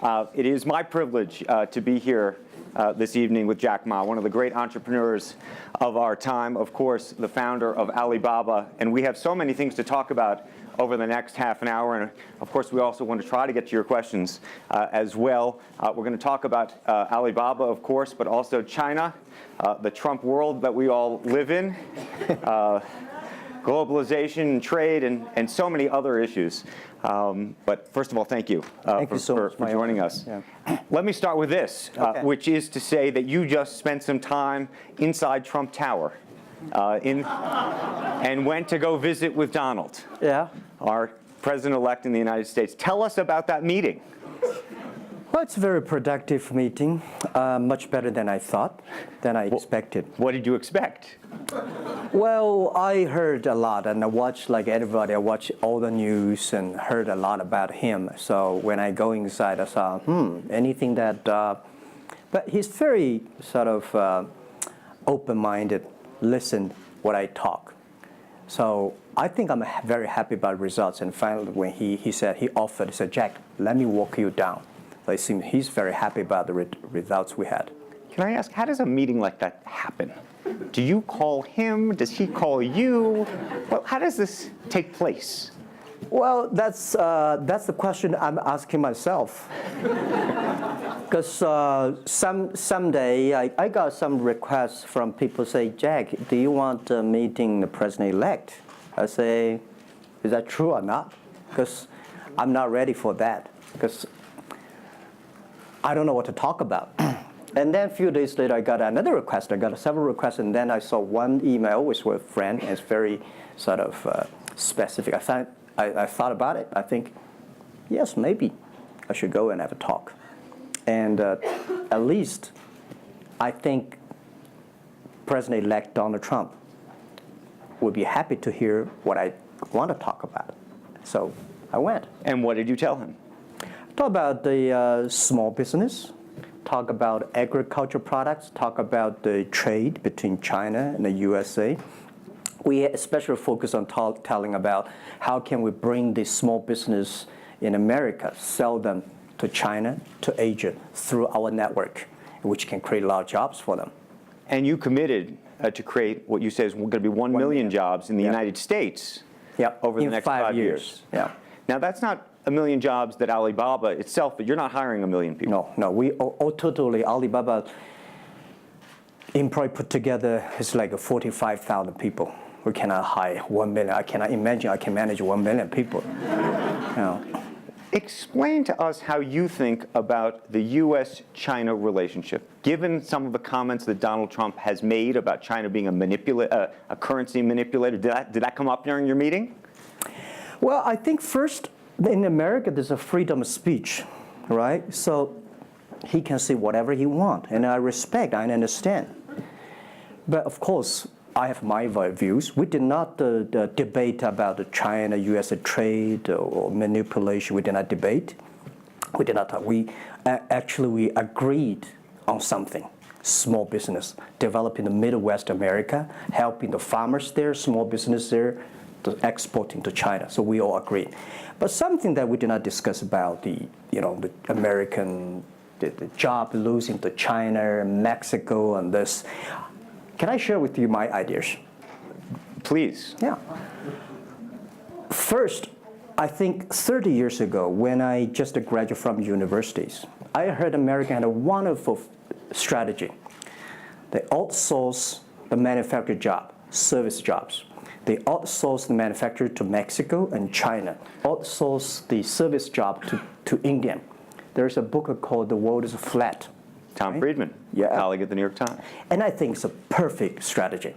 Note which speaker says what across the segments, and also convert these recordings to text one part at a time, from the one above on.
Speaker 1: It is my privilege to be here this evening with Jack Ma, one of the great entrepreneurs of our time, of course, the founder of Alibaba. And we have so many things to talk about over the next half an hour. And of course, we also want to try to get to your questions as well. We're going to talk about Alibaba, of course, but also China, the Trump world that we all live in, globalization, trade, and so many other issues. But first of all, thank you, for joining us. Yeah. Let me start with this, which is to say that you just spent some time inside Trump Tower and went to go visit with Donald, our president-elect in the United States. Tell us about that meeting.
Speaker 2: Well, it's a very productive meeting, much better than I thought, than I expected.
Speaker 1: What did you expect?
Speaker 2: Well, I heard a lot, and I watched, like everybody, I watched all the news and heard a lot about him. So when I go inside, I saw, anything that, but he's very sort of open-minded, listen what I talk. So I think I'm very happy about results. And finally, when he said, he said, Jack, let me walk you down. So it seems he's very happy about the results we had.
Speaker 1: Can I ask, how does a meeting like that happen? Do you call him? Does he call you? Well, how does this take place?
Speaker 2: Well, that's the question I'm asking myself. Because someday I got some requests from people say, Jack, do you want a meeting the president-elect? I say, is that true or not? Because I'm not ready for that. Because I don't know what to talk about. And then a few days later, I got another request. I got several requests, and then I saw one email with a friend, and it's very sort of specific. I thought about it. I think, yes, maybe I should go and have a talk. And at least I think President-elect Donald Trump would be happy to hear what I want to talk about. So I went.
Speaker 1: And what did you tell him?
Speaker 2: Talk about the small business, talk about agricultural products, talk about the trade between China and the USA. We especially focus on telling about how can we bring the small business in America, sell them to China, to Asia, through our network, which can create a lot of jobs for them.
Speaker 1: And you committed to create what you say is going to be 1 million jobs in the United States over the next 5 years.
Speaker 2: Yeah.
Speaker 1: Now, that's not 1 million jobs that Alibaba itself, but you're not hiring 1 million people.
Speaker 2: No, we totally, Alibaba employee put together is like 45,000 people. We cannot hire 1 million. I cannot imagine I can manage 1 million people.
Speaker 1: Explain to us how you think about the U.S.-China relationship, given some of the comments that Donald Trump has made about China being a currency manipulator. Did that come up during your meeting?
Speaker 2: Well, I think first, in America, there's a freedom of speech, right? So he can say whatever he wants, and I respect, I understand. But of course, I have my views. We did not debate about the China-U.S. trade or manipulation. We did not debate. We did not talk. We agreed on something. Small business, developing the Midwest America, helping the farmers there, small business there, exporting to China. So we all agreed. But something that we did not discuss about the American, the job losing to China, Mexico, and this. Can I share with you my ideas?
Speaker 1: Please.
Speaker 2: Yeah. First, I think 30 years ago, when I just graduated from universities, I heard America had a wonderful strategy. They outsource the manufacturing job, service jobs. They outsource the manufacturer to Mexico and China, outsource the service job to India. There's a book called The World is Flat.
Speaker 1: Tom Friedman, colleague at the New York Times.
Speaker 2: And I think it's a perfect strategy.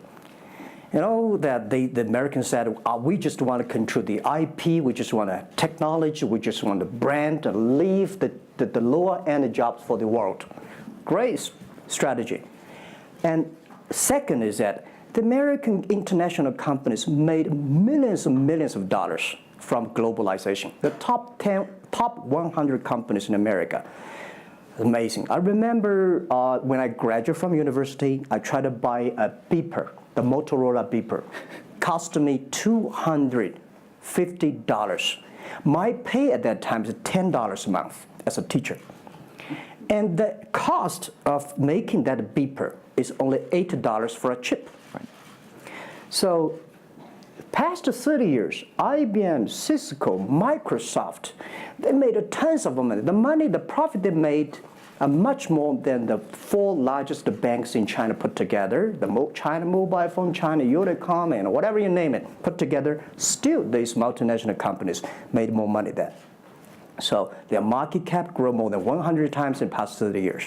Speaker 2: You know, that the Americans said, we just want to control the IP, we just want technology, we just want the brand, and leave the lower-end jobs for the world. Great strategy. And second is that the American international companies made millions and millions of dollars from globalization. The top 100 companies in America. Amazing. I remember when I graduated from university, I tried to buy a beeper, the Motorola beeper. Cost me $250. My pay at that time is $10 a month as a teacher. And the cost of making that beeper is only $8 for a chip.
Speaker 1: Right.
Speaker 2: So past 30 years, IBM, Cisco, Microsoft, they made tons of money. The profit they made are much more than the 4 largest banks in China put together, the China Mobile Phone, China Unicom, and whatever you name it, put together. Still, these multinational companies made more money than. So their market cap grew more than 100 times in the past 30 years.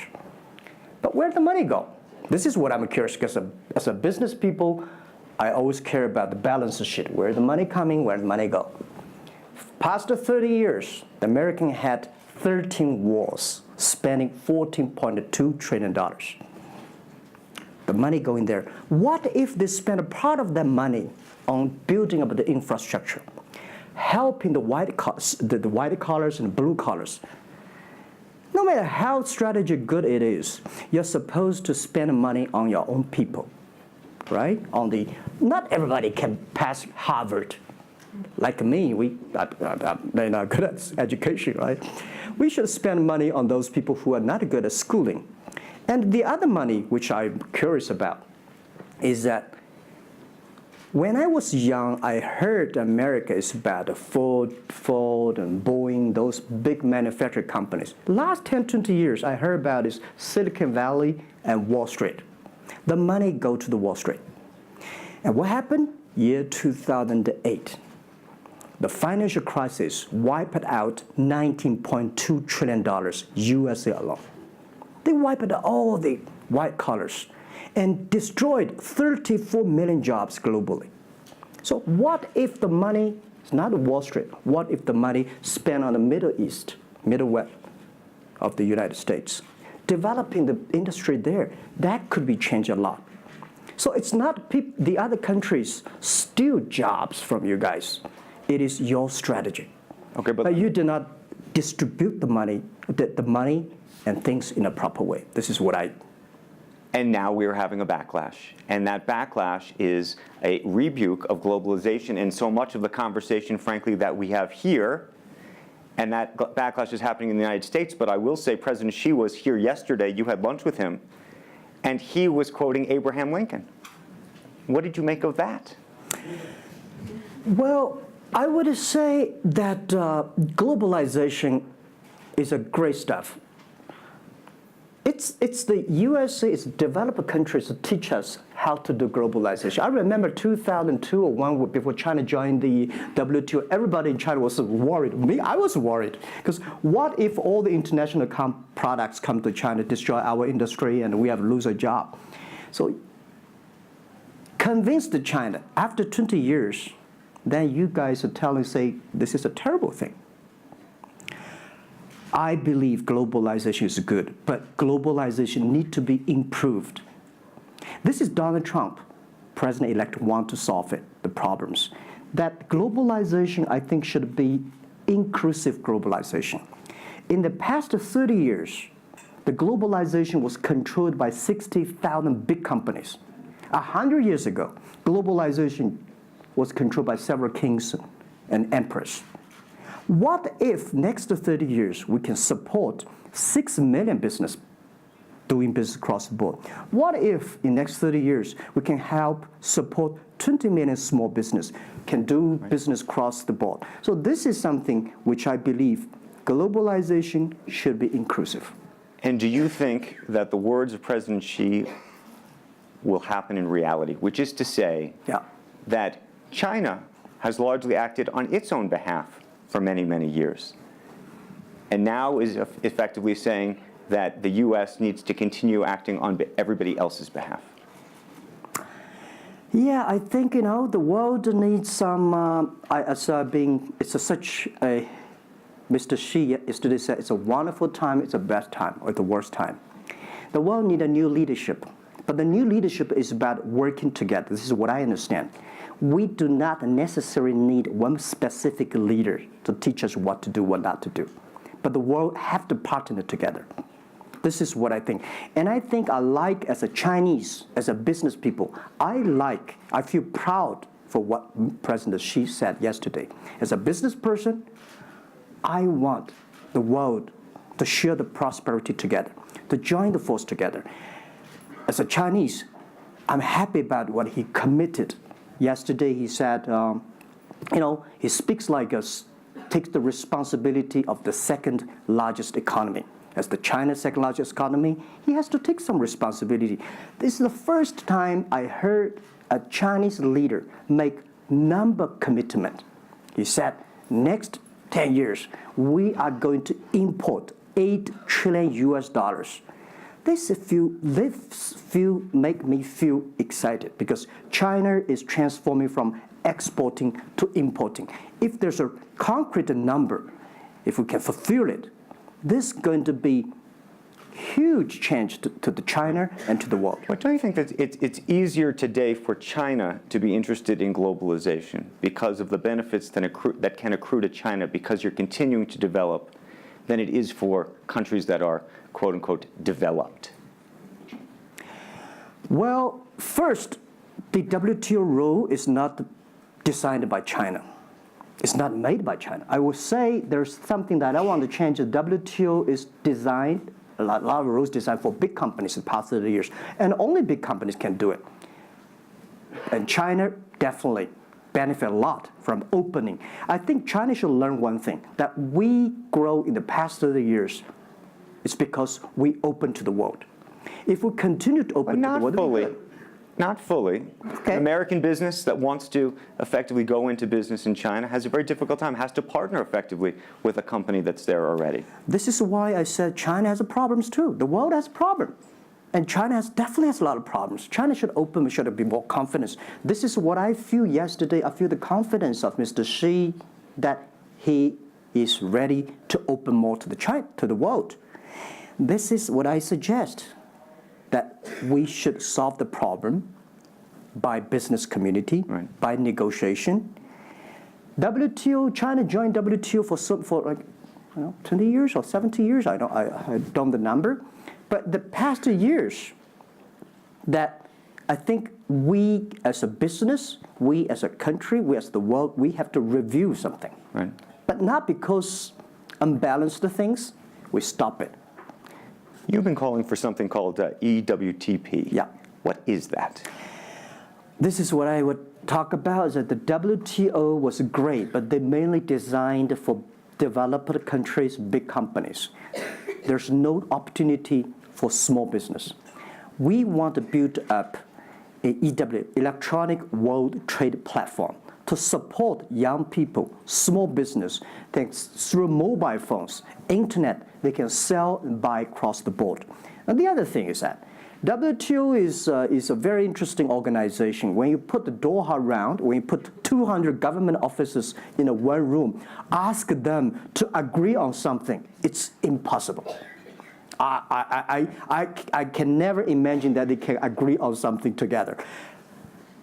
Speaker 2: But where'd the money go? This is what I'm curious, because as a business people, I always care about the balance sheet. Where's the money coming? Where'd the money go? Past 30 years, the American had 13 wars, spending $14.2 trillion. The money going there. What if they spend a part of that money on building up the infrastructure, helping the white collars and the blue collars? No matter how strategy good it is, you're supposed to spend money on your own people, right? Not everybody can pass Harvard. Like me, they're not good at education, right? We should spend money on those people who are not good at schooling. And the other money, which I'm curious about, is that when I was young, I heard America is about Ford and Boeing, those big manufacturing companies. Last 10, 20 years, I heard about is Silicon Valley and Wall Street. The money go to the Wall Street. And what happened? Year 2008. The financial crisis wiped out $19.2 trillion USA alone. They wiped out all the white collars and destroyed 34 million jobs globally. So what if the money is not Wall Street? What if the money spent on the Middle East, Middle West of the United States, developing the industry there? That could be changed a lot. So it's not the other countries steal jobs from you guys. It is your strategy.
Speaker 1: Okay,
Speaker 2: but you do not distribute the money and things in a proper way. This is what I.
Speaker 1: And now we're having a backlash. And that backlash is a rebuke of globalization. And so much of the conversation, frankly, that we have here, and that backlash is happening in the United States. But I will say President Xi was here yesterday. You had lunch with him. And he was quoting Abraham Lincoln. What did you make of that?
Speaker 2: Well, I would say that globalization is a great stuff. It's the USA, it's developed countries to teach us how to do globalization. I remember 2002 or 1 before China joined the WTO, everybody in China was worried. Me, I was worried. Because what if all the international products come to China, destroy our industry, and we have to lose a job? So convince China, after 20 years, then you guys are say, this is a terrible thing. I believe globalization is good, but globalization needs to be improved. This is Donald Trump, president-elect, want to solve it, the problems. That globalization, I think, should be inclusive globalization. In the past 30 years, the globalization was controlled by 60,000 big companies. 100 years ago, globalization was controlled by several kings and emperors. What if next 30 years we can support 6 million business doing business across the board? What if in next 30 years we can help support 20 million small business can do business across the board? So this is something which I believe globalization should be inclusive.
Speaker 1: And do you think that the words of President Xi will happen in reality, which is to say that China has largely acted on its own behalf for many, many years, and now is effectively saying that the U.S. needs to continue acting on everybody else's behalf?
Speaker 2: Yeah, I think, the world needs some, Mr. Xi yesterday said, it's a wonderful time, it's a best time, or the worst time. The world needs a new leadership, but the new leadership is about working together. This is what I understand. We do not necessarily need one specific leader to teach us what to do, what not to do. But the world have to partner together. This is what I think. And I think as a Chinese, as a business people, I feel proud for what President Xi said yesterday. As a business person, I want the world to share the prosperity together, to join the force together. As a Chinese, I'm happy about what he committed. Yesterday he said, he speaks like us, takes the responsibility of the second largest economy. As the China's second largest economy, he has to take some responsibility. This is the first time I heard a Chinese leader make number commitment. He said, next 10 years, we are going to import $8 trillion US. This make me feel excited because China is transforming from exporting to importing. If there's a concrete number, if we can fulfill it, this is going to be huge change to the China and to the world.
Speaker 1: But don't you think that it's easier today for China to be interested in globalization because of the benefits that can accrue to China because you're continuing to develop than it is for countries that are, quote unquote, developed?
Speaker 2: Well, first, the WTO rule is not designed by China. It's not made by China. I will say there's something that I want to change. The WTO is designed, a lot of rules designed for big companies in the past 30 years, and only big companies can do it. And China definitely benefit a lot from opening. I think China should learn one thing, that we grow in the past 30 years. It's because we open to the world. If we continue to open to the world,
Speaker 1: not fully.
Speaker 2: Okay.
Speaker 1: An American business that wants to effectively go into business in China has a very difficult time, has to partner effectively with a company that's there already.
Speaker 2: This is why I said China has problems too. The world has problems. And China definitely has a lot of problems. China should open, should be more confidence. This is what I feel yesterday. I feel the confidence of Mr. Xi that he is ready to open more to the world. This is what I suggest, that we should solve the problem by business community,
Speaker 1: right,
Speaker 2: by negotiation. WTO, China joined WTO for 20 years or 70 years. I don't know the number. But the past 2 years, that I think we as a business, we as a country, we as the world, we have to review something.
Speaker 1: Right.
Speaker 2: But not because unbalanced things, we stop it.
Speaker 1: You've been calling for something called EWTP.
Speaker 2: Yeah.
Speaker 1: What is that?
Speaker 2: This is what I would talk about, is that the WTO was great, but they mainly designed for developed countries, big companies. There's no opportunity for small business. We want to build up an EW, Electronic World Trade Platform, to support young people, small business, thanks through mobile phones, internet, they can sell and buy across the board. And the other thing is that WTO is a very interesting organization. When you put the Doha round, when you put 200 government officers in one room, ask them to agree on something, it's impossible. I can never imagine that they can agree on something together.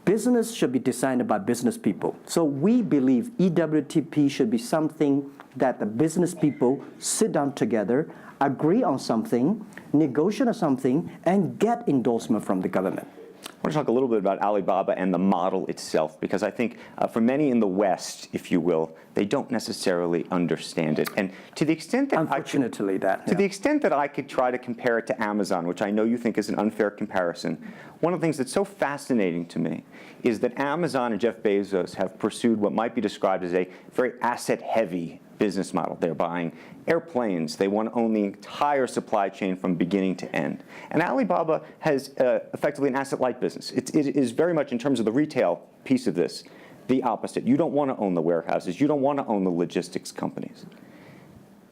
Speaker 2: Business should be designed by business people. So we believe EWTP should be something that the business people sit down together, agree on something, negotiate on something, and get endorsement from the government.
Speaker 1: I want to talk a little bit about Alibaba and the model itself, because I think for many in the West, if you will, they don't necessarily understand it. And to the extent that the extent that I could try to compare it to Amazon, which I know you think is an unfair comparison, one of the things that's so fascinating to me is that Amazon and Jeff Bezos have pursued what might be described as a very asset-heavy business model. They're buying airplanes. They want to own the entire supply chain from beginning to end. And Alibaba has effectively an asset-light business. It is very much, in terms of the retail piece of this, the opposite. You don't want to own the warehouses. You don't want to own the logistics companies.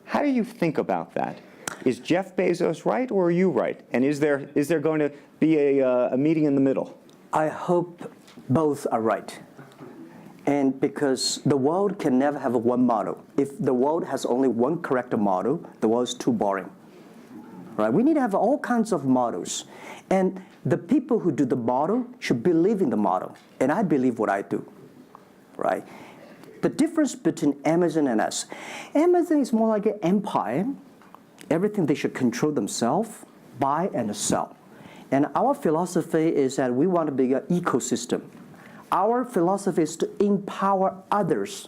Speaker 1: How do you think about that? Is Jeff Bezos right, or are you right? And is there going to be a meeting in the middle?
Speaker 2: I hope both are right. And because the world can never have one model. If the world has only one correct model, the world is too boring. Right? We need to have all kinds of models. And the people who do the model should believe in the model. And I believe what I do. Right? The difference between Amazon and us. Amazon is more like an empire. Everything they should control themselves, buy and sell. And our philosophy is that we want to be an ecosystem. Our philosophy is to empower others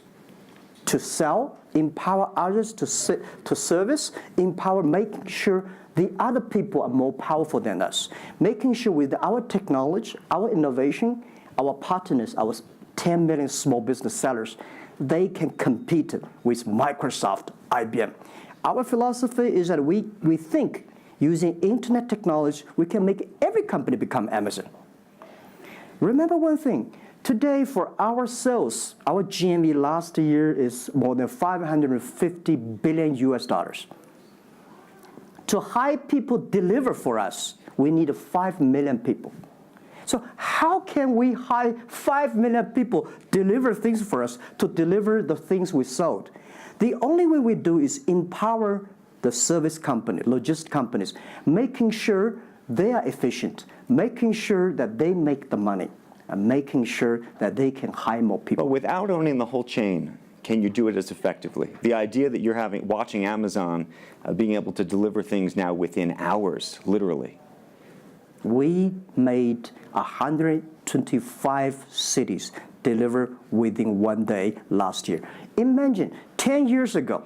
Speaker 2: to sell, empower others to service, empower making sure the other people are more powerful than us, making sure with our technology, our innovation, our partners, our 10 million small business sellers, they can compete with Microsoft, IBM. Our philosophy is that we think using internet technology, we can make every company become Amazon. Remember one thing, today for our sales, our GMV last year is more than 550 billion US dollars. To hire people deliver for us, we need 5 million people. So how can we hire 5 million people deliver things for us to deliver the things we sold? The only way we do is empower the service company, logistics companies, making sure they are efficient, making sure that they make the money, and making sure that they can hire more people.
Speaker 1: But without owning the whole chain, can you do it as effectively? The idea that you're watching Amazon being able to deliver things now within hours, literally.
Speaker 2: We made 125 cities deliver within 1 day last year. Imagine, 10 years ago,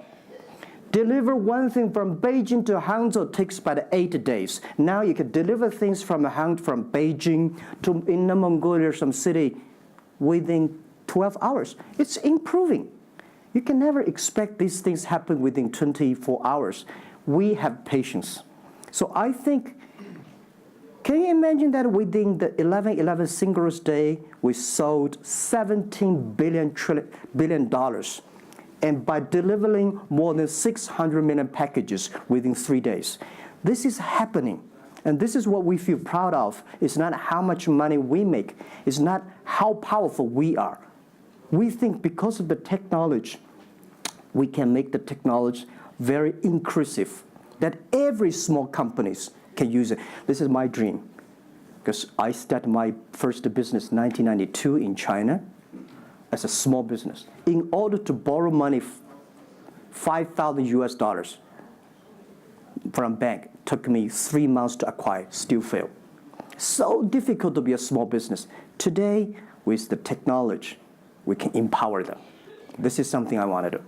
Speaker 2: deliver one thing from Beijing to Hangzhou takes about 8 days. Now you can deliver things from Beijing to Inner Mongolia, some city, within 12 hours. It's improving. You can never expect these things happen within 24 hours. We have patience. So I think, can you imagine that within the 11/11 Singles Day, we sold $17 billion, and by delivering more than 600 million packages within 3 days. This is happening, and this is what we feel proud of. It's not how much money we make. It's not how powerful we are. We think because of the technology, we can make the technology very inclusive, that every small companies can use it. This is my dream, because I started my first business in 1992 in China as a small business. In order to borrow money, 5,000 US dollars from bank, took me 3 months to acquire, still failed. So difficult to be a small business. Today, with the technology, we can empower them. This is something I want to do.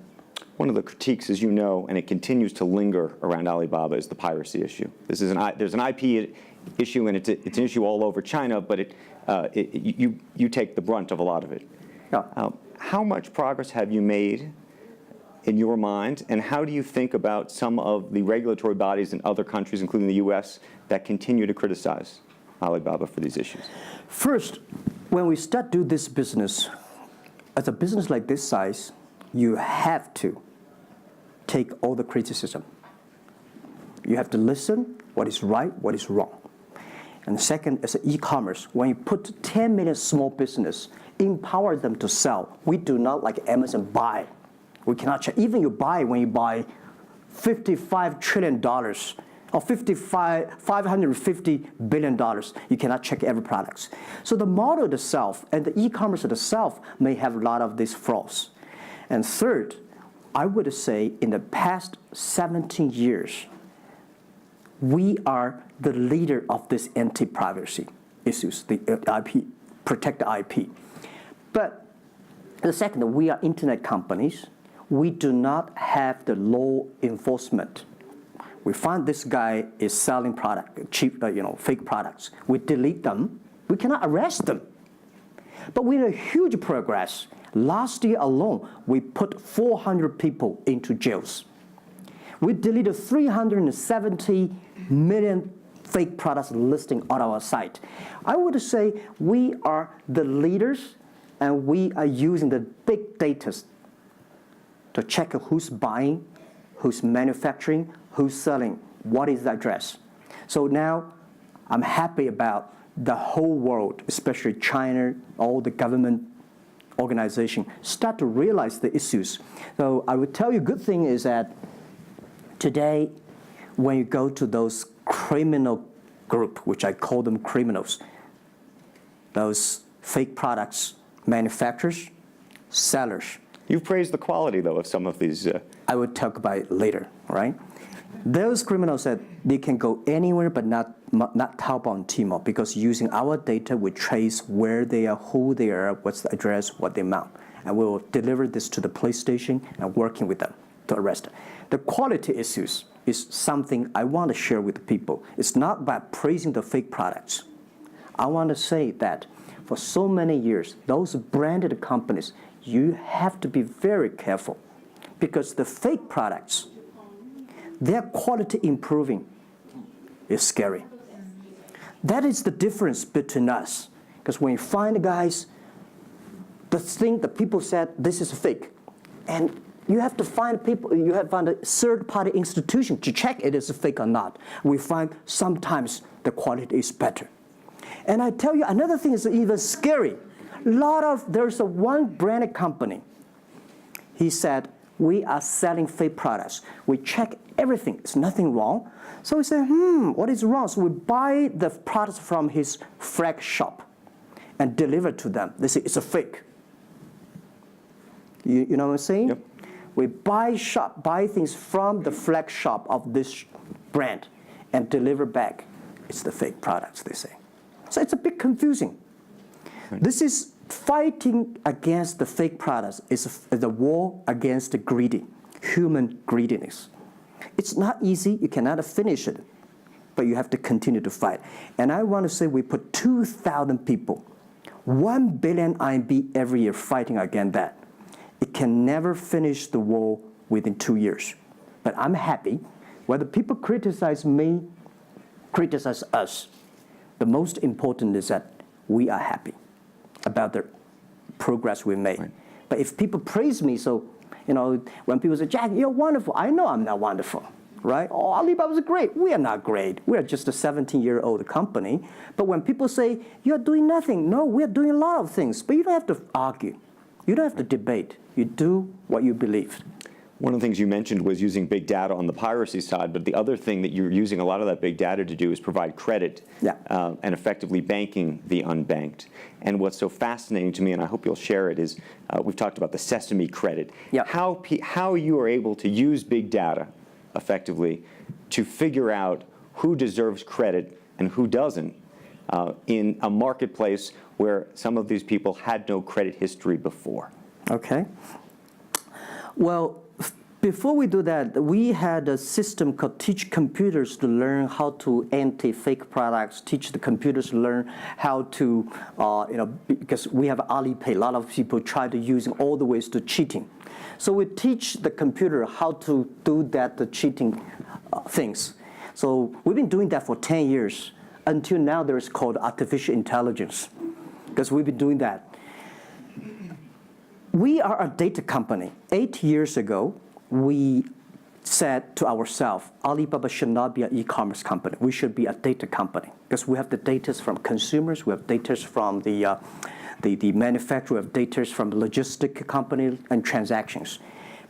Speaker 1: One of the critiques, as you know, and it continues to linger around Alibaba, is the piracy issue. There's an IP issue, and it's an issue all over China, but you take the brunt of a lot of it.
Speaker 2: Yeah.
Speaker 1: How much progress have you made in your mind, and how do you think about some of the regulatory bodies in other countries, including the US, that continue to criticize Alibaba for these issues?
Speaker 2: First, when we start do this business, as a business like this size, you have to take all the criticism. You have to listen what is right, what is wrong. And second, as an e-commerce, when you put 10 million small business, empower them to sell. We do not like Amazon buy. We cannot check. Even when you buy $55 trillion or $550 billion, you cannot check every product. So the model itself and the e-commerce itself may have a lot of these flaws. And third, I would say in the past 17 years, we are the leader of this anti-privacy issues, the IP, protect the IP. But the second, we are internet companies. We do not have the law enforcement. We find this guy is selling product, cheap, fake products. We delete them. We cannot arrest them. But we made huge progress. Last year alone, we put 400 people into jails. We deleted 370 million fake products listing on our site. I would say we are the leaders, and we are using the big data to check who's buying, who's manufacturing, who's selling, what is the address. So now I'm happy about the whole world, especially China, all the government organization, start to realize the issues. So I would tell you, good thing is that today, when you go to those criminal group, which I call them criminals, those fake products manufacturers, sellers.
Speaker 1: You've praised the quality, though, of some of these.
Speaker 2: I would talk about it later, right? Those criminals said they can go anywhere but not Taobao and Tmall, because using our data, we trace where they are, who they are, what's the address, what the amount. and we will deliver this to the police station and working with them to arrest them. The quality issues is something I want to share with people. It's not about praising the fake products. I want to say that for so many years, those branded companies, you have to be very careful because the fake products, their quality improving is scary. That is the difference between us. Because when you find guys, the thing that people said, this is fake. And you have to find people, you have to find a third-party institution to check it is fake or not. We find sometimes the quality is better. And I tell you, another thing is even scary. There's one branded company. He said, we are selling fake products. We check everything, there's nothing wrong. So we say, what is wrong? So we buy the products from his flag shop and deliver to them. They say, it's a fake. You know what I'm saying?
Speaker 1: Yep.
Speaker 2: We buy things from the flag shop of this brand and deliver back. It's the fake products, they say. So it's a bit confusing. Right. This is fighting against the fake products is a war against the human greediness. It's not easy, you cannot finish it, but you have to continue to fight. And I want to say we put 2,000 people, 1 billion RMB every year fighting against that. It can never finish the war within 2 years. But I'm happy, whether people criticize me, criticize us, the most important is that we are happy about the progress we made. Right. But if people praise me, so, when people say, Jack, you're wonderful, I know I'm not wonderful, right? Oh, Alibaba's great. We are not great. We are just a 17-year-old company. But when people say, you're doing nothing, no, we're doing a lot of things. But you don't have to argue. You don't have to debate. You do what you believe.
Speaker 1: One of the things you mentioned was using big data on the piracy side, but the other thing that you're using a lot of that big data to do is provide credit and effectively banking the unbanked. And what's so fascinating to me, and I hope you'll share it, is we've talked about the Sesame credit.
Speaker 2: Yep.
Speaker 1: How you are able to use big data effectively to figure out who deserves credit and who doesn't in a marketplace where some of these people had no credit history before.
Speaker 2: Okay. Well, before we do that, we had a system called Teach Computers to learn how to anti-fake products, teach the computers to learn how to, because we have Alipay, a lot of people try to using all the ways to cheating. So we teach the computer how to do that, the cheating things. So we've been doing that for 10 years. Until now, there's called artificial intelligence, because we've been doing that. We are a data company. 8 years ago, we said to ourselves, Alibaba should not be an e-commerce company. We should be a data company because we have the data from consumers, we have data from the manufacturer, we have data from the logistic company and transactions.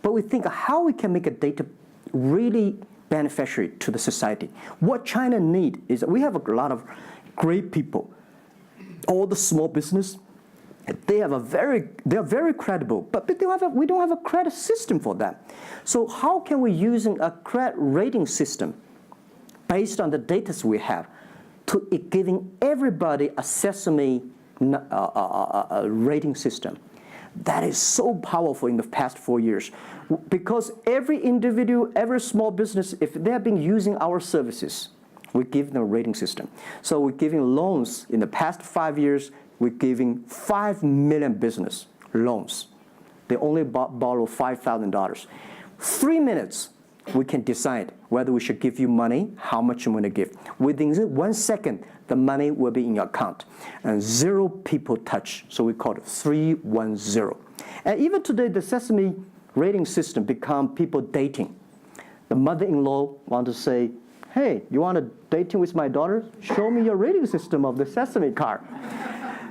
Speaker 2: But we think how we can make a data really beneficiary to the society. What China needs is that we have a lot of great people. All the small business, they are very credible, but we don't have a credit system for them. So how can we using a credit rating system based on the data we have to giving everybody a Sesame rating system? That is so powerful in the past 4 years because every individual, every small business, if they have been using our services, we give them a rating system. So we're giving loans in the past 5 years. We're giving 5 million business loans. They only borrow $5,000. 3 minutes, we can decide whether we should give you money, how much you want to give. Within 1 second, the money will be in your account. And 0 people touch, so we call it 310. And even today, the Sesame rating system become people dating. The mother-in-law want to say, hey, you want to dating with my daughter? Show me your rating system of the Sesame card.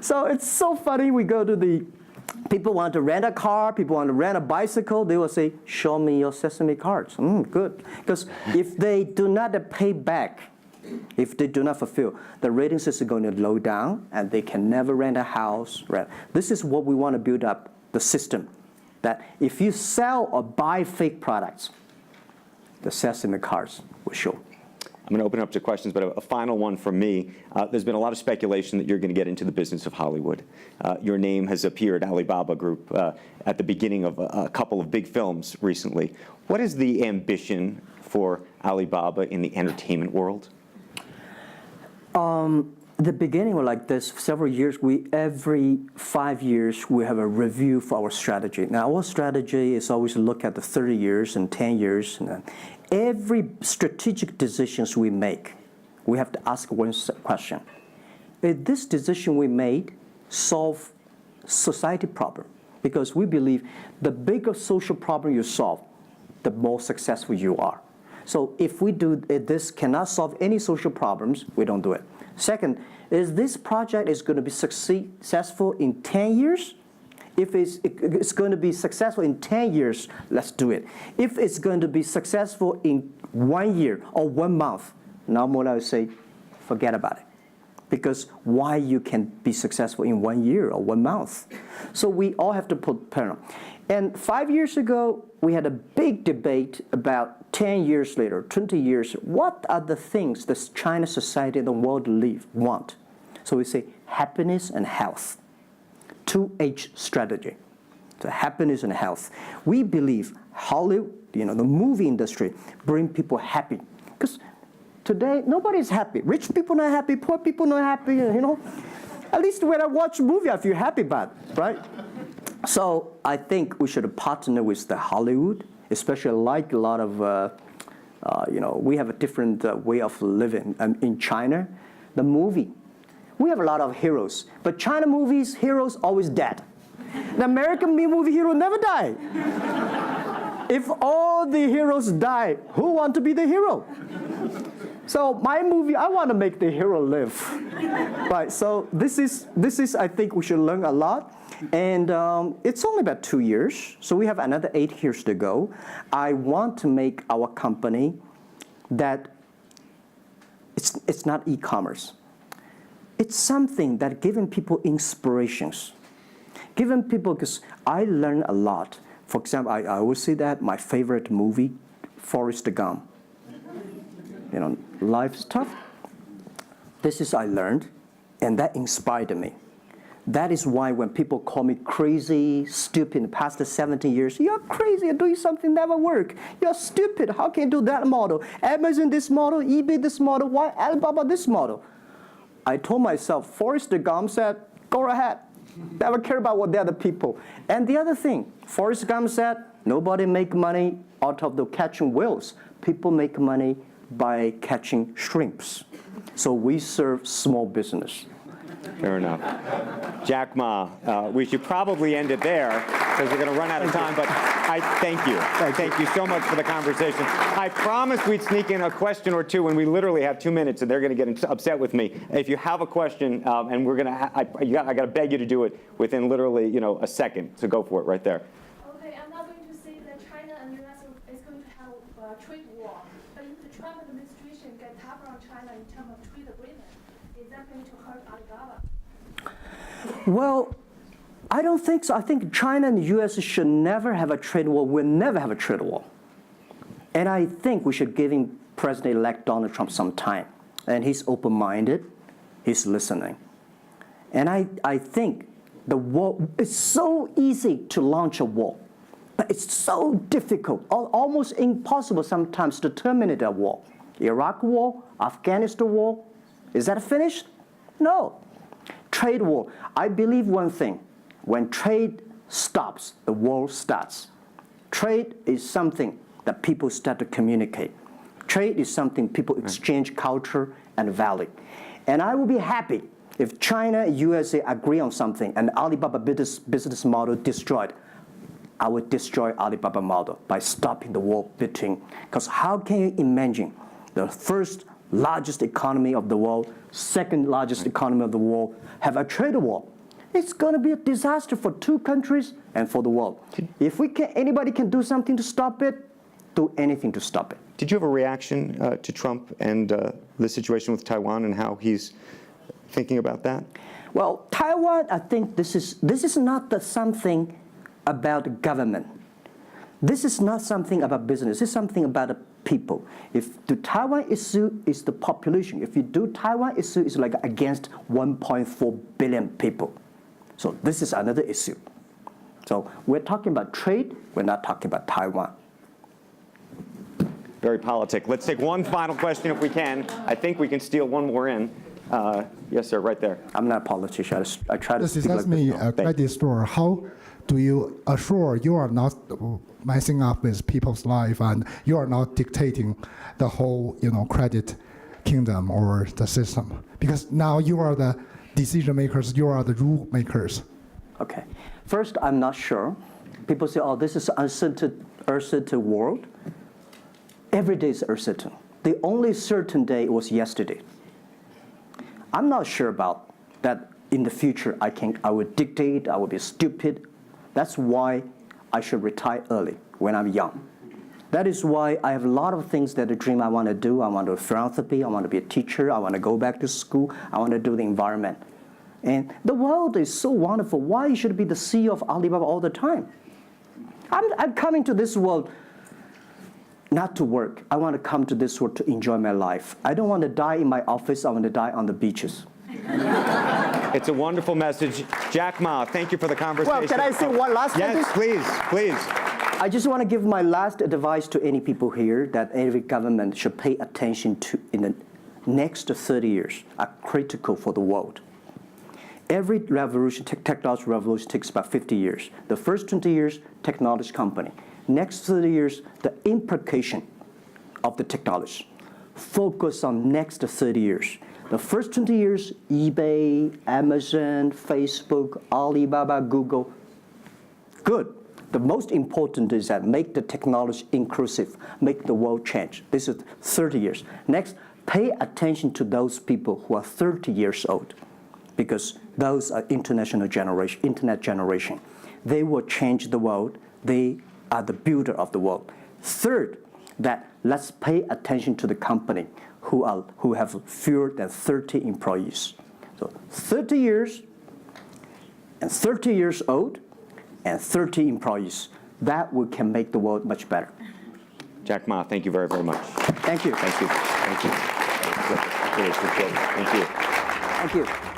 Speaker 2: So it's so funny. We go to people want to rent a car, people want to rent a bicycle. They will say, show me your Sesame cards. Good. Because if they do not pay back, if they do not fulfill, the rating system is going to low down and they can never rent a house. This is what we want to build up, the system. That if you sell or buy fake products, the Sesame cards will show.
Speaker 1: I'm going to open it up to questions, but a final one from me. There's been a lot of speculation that you're going to get into the business of Hollywood. Your name has appeared, Alibaba Group, at the beginning of a couple of big films recently. What is the ambition for Alibaba in the entertainment world?
Speaker 2: The beginning was like this. Several years, every 5 years, we have a review for our strategy. Now, our strategy is always to look at the 30 years and 10 years. And every strategic decisions we make, we have to ask one question. Did this decision we made solve society problem? Because we believe the bigger social problem you solve, the more successful you are. So if we do this cannot solve any social problems, we don't do it. Second, is this project is going to be successful in 10 years? If it's going to be successful in 10 years, let's do it. If it's going to be successful in 1 year or 1 month, now more I would say, forget about it. Because why you can be successful in 1 year or 1 month? So we all have to put parallel. And 5 years ago, we had a big debate about 10 years later, 20 years, what are the things that China society and the world want? So we say happiness and health. 2H strategy. So happiness and health. We believe Hollywood, the movie industry, bring people happy. Because today, nobody's happy. Rich people not happy, poor people not happy, At least when I watch a movie, I feel happy about it, right? So I think we should partner with the Hollywood, especially like a lot of, we have a different way of living. In China, the movie, we have a lot of heroes. But China movies, heroes always dead. The American movie hero never die. If all the heroes die, who want to be the hero? So my movie, I want to make the hero live. Right, so this is, I think we should learn a lot. And it's only about 2 years, so we have another 8 years to go. I want to make our company that it's not e-commerce. It's something that giving people inspirations. Giving people, because I learn a lot. For example, I always say that my favorite movie, Forrest Gump. Life's tough. This is I learned, and that inspired me. That is why when people call me crazy, stupid in the past 17 years, you're crazy, you're doing something never work. You're stupid, how can you do that model? Amazon this model, eBay this model, why Alibaba this model? I told myself, Forrest Gump said, go ahead. Never care about what the other people. And the other thing, Forrest Gump said, nobody make money out of the catching whales. People make money by catching shrimps. So we serve small business.
Speaker 1: Fair enough. Jack Ma, we should probably end it there because we're going to run out of time, but I thank you. Thank you so much for the conversation. I promised we'd sneak in a question or two when we literally have 2 minutes, and they're going to get upset with me. If you have a question, and we're going to, I got to beg you to do it within literally, a second. So go for it right there.
Speaker 3: Okay, I'm not going to say that China and US is going to have a trade war, but if the Trump administration get tougher on China in terms of trade agreement, is that going to hurt Alibaba?
Speaker 2: Well, I don't think so. I think China and the US should never have a trade war. We'll never have a trade war. And I think we should give President-elect Donald Trump some time. And he's open-minded. He's listening. And I think the war, it's so easy to launch a war. But it's so difficult, almost impossible sometimes to terminate a war. Iraq war, Afghanistan war, is that finished? No. Trade war. I believe one thing. When trade stops, the war starts. Trade is something that people start to communicate. Trade is something people exchange culture and value. And I will be happy if China and USA agree on something and Alibaba business model destroyed. I would destroy Alibaba model by stopping the war between. Because how can you imagine the first largest economy of the world, second largest economy of the world, have a trade war? It's going to be a disaster for two countries and for the world. If anybody can do something to stop it, do anything to stop it.
Speaker 1: Did you have a reaction to Trump and the situation with Taiwan and how he's thinking about that?
Speaker 2: Well, Taiwan, I think this is not something about government. This is not something about business. This is something about people. If the Taiwan issue is the population, if you do Taiwan issue, it's like against 1.4 billion people. So this is another issue. So we're talking about trade, we're not talking about Taiwan.
Speaker 1: Very politic. Let's take one final question if we can. I think we can steal one more in. Yes, sir, right there.
Speaker 2: I'm not a politician. I try to
Speaker 4: This
Speaker 2: speak
Speaker 4: is
Speaker 2: like
Speaker 4: me,
Speaker 2: this.
Speaker 4: a credit store. How do you assure you are not messing up with people's life and you are not dictating the whole, credit kingdom or the system? Because now you are the decision makers, you are the rule makers.
Speaker 2: Okay. First, I'm not sure. People say, oh, this is uncertain world. Every day is uncertain. The only certain day was yesterday. I'm not sure about that in the future I would dictate, I would be stupid. That's why I should retire early when I'm young. That is why I have a lot of things that I dream I want to do. I want to do philanthropy, I want to be a teacher, I want to go back to school, I want to do the environment. And the world is so wonderful. Why you should be the CEO of Alibaba all the time? I'm coming to this world not to work. I want to come to this world to enjoy my life. I don't want to die in my office. I want to die on the beaches.
Speaker 1: It's a wonderful message. Jack Ma, thank you for the conversation.
Speaker 2: Well, can I say one last
Speaker 1: Yes,
Speaker 2: sentence?
Speaker 1: please.
Speaker 2: I just want to give my last advice to any people here that every government should pay attention to in the next 30 years are critical for the world. Every revolution, technology revolution takes about 50 years. The first 20 years, technology company. Next 30 years, the implication of the technology. Focus on next 30 years. The first 20 years, eBay, Amazon, Facebook, Alibaba, Google, good. The most important is that make the technology inclusive, make the world change. This is 30 years. Next, pay attention to those people who are 30 years old, because those are internet generation. They will change the world. They are the builder of the world. Third, that let's pay attention to the company who have fewer than 30 employees. So 30 years and 30 years old and 30 employees. That can make the world much better.
Speaker 1: Jack Ma, thank you very, very much.
Speaker 2: Thank you.
Speaker 1: Thank you. Thank you. Really appreciate it. Thank you.
Speaker 2: Thank you.